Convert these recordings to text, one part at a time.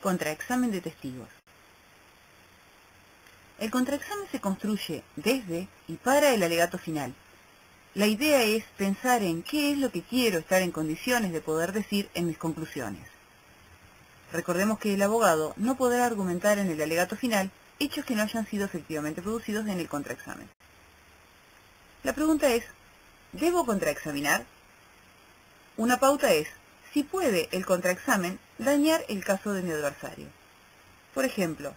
Contraexamen de testigos. El contraexamen se construye desde y para el alegato final. La idea es pensar en qué es lo que quiero estar en condiciones de poder decir en mis conclusiones. Recordemos que el abogado no podrá argumentar en el alegato final hechos que no hayan sido efectivamente producidos en el contraexamen. La pregunta es, ¿debo contraexaminar? Una pauta es, si puede el contraexamen dañar el caso de mi adversario. Por ejemplo,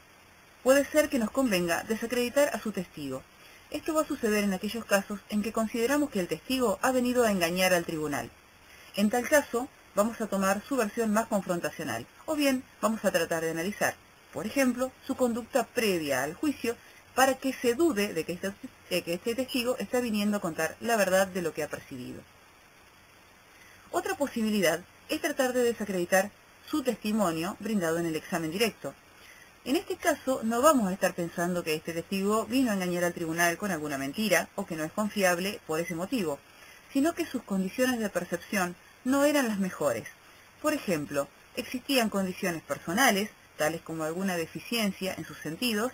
puede ser que nos convenga desacreditar a su testigo. Esto va a suceder en aquellos casos en que consideramos que el testigo ha venido a engañar al tribunal. En tal caso, vamos a tomar su versión más confrontacional, o bien vamos a tratar de analizar, por ejemplo, su conducta previa al juicio, para que se dude de que este testigo está viniendo a contar la verdad de lo que ha percibido. Otra posibilidad es tratar de desacreditar su testimonio brindado en el examen directo. En este caso, no vamos a estar pensando que este testigo vino a engañar al tribunal con alguna mentira o que no es confiable por ese motivo, sino que sus condiciones de percepción no eran las mejores. Por ejemplo, existían condiciones personales, tales como alguna deficiencia en sus sentidos,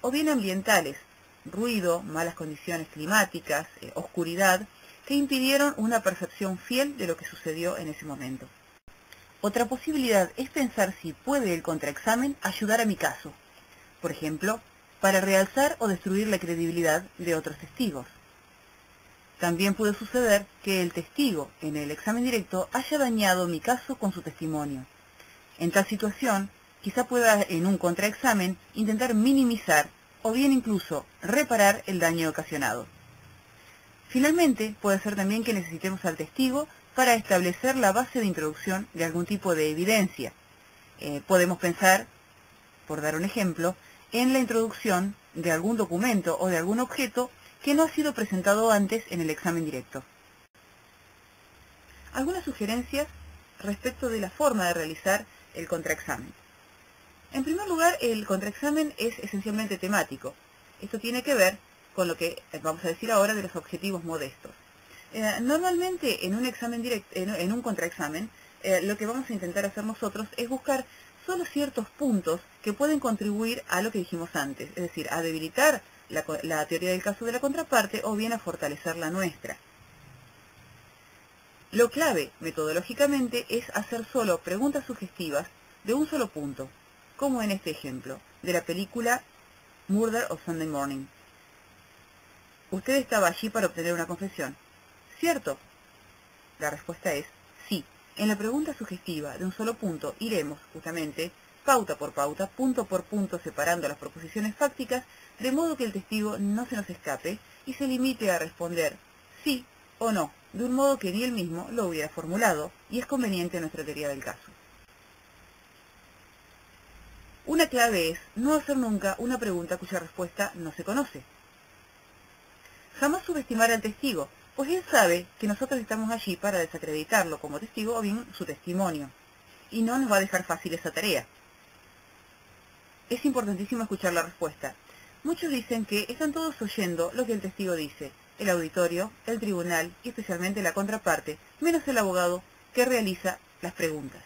o bien ambientales, ruido, malas condiciones climáticas, oscuridad, que impidieron una percepción fiel de lo que sucedió en ese momento. Otra posibilidad es pensar si puede el contraexamen ayudar a mi caso, por ejemplo, para realzar o destruir la credibilidad de otros testigos. También puede suceder que el testigo en el examen directo haya dañado mi caso con su testimonio. En tal situación, quizá pueda en un contraexamen intentar minimizar o bien incluso reparar el daño ocasionado. Finalmente, puede ser también que necesitemos al testigo para establecer la base de introducción de algún tipo de evidencia. Podemos pensar, por dar un ejemplo, en la introducción de algún documento o de algún objeto que no ha sido presentado antes en el examen directo. Algunas sugerencias respecto de la forma de realizar el contraexamen. En primer lugar, el contraexamen es esencialmente temático. Esto tiene que ver con lo que vamos a decir ahora de los objetivos modestos. Normalmente en un examen directo, en un contraexamen, lo que vamos a intentar hacer nosotros es buscar solo ciertos puntos que pueden contribuir a lo que dijimos antes, es decir, a debilitar la teoría del caso de la contraparte o bien a fortalecer la nuestra. Lo clave, metodológicamente, es hacer solo preguntas sugestivas de un solo punto, como en este ejemplo, de la película Murder of Sunday Morning. Usted estaba allí para obtener una confesión, ¿cierto? La respuesta es sí. En la pregunta sugestiva de un solo punto iremos, justamente, pauta por pauta, punto por punto, separando las proposiciones fácticas, de modo que el testigo no se nos escape y se limite a responder sí o no, de un modo que ni él mismo lo hubiera formulado, y es conveniente en nuestra teoría del caso. Una clave es no hacer nunca una pregunta cuya respuesta no se conoce. Jamás subestimar al testigo, pues él sabe que nosotros estamos allí para desacreditarlo como testigo o bien su testimonio, y no nos va a dejar fácil esa tarea. Es importantísimo escuchar la respuesta. Muchos dicen que están todos oyendo lo que el testigo dice, el auditorio, el tribunal y especialmente la contraparte, menos el abogado que realiza las preguntas.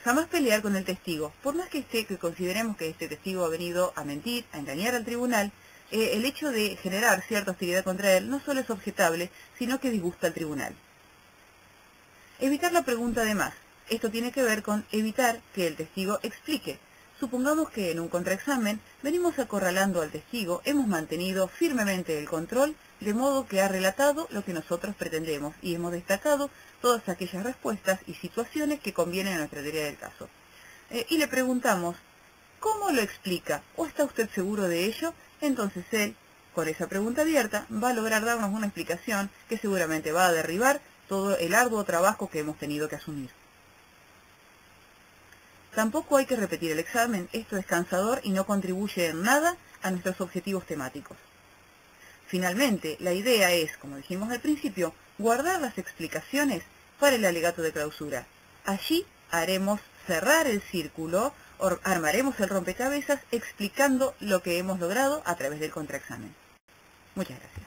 Jamás pelear con el testigo, por más que consideremos que este testigo ha venido a mentir, a engañar al tribunal, el hecho de generar cierta hostilidad contra él no solo es objetable, sino que disgusta al tribunal. Evitar la pregunta de más. Esto tiene que ver con evitar que el testigo explique. Supongamos que en un contraexamen venimos acorralando al testigo, hemos mantenido firmemente el control, de modo que ha relatado lo que nosotros pretendemos y hemos destacado todas aquellas respuestas y situaciones que convienen a nuestra teoría del caso. Y le preguntamos, ¿cómo lo explica? ¿O está usted seguro de ello? Entonces él, con esa pregunta abierta, va a lograr darnos una explicación que seguramente va a derribar todo el arduo trabajo que hemos tenido que asumir. Tampoco hay que repetir el examen, esto es cansador y no contribuye en nada a nuestros objetivos temáticos. Finalmente, la idea es, como dijimos al principio, guardar las explicaciones para el alegato de clausura. Allí haremos cerrar el círculo, armaremos el rompecabezas explicando lo que hemos logrado a través del contraexamen. Muchas gracias.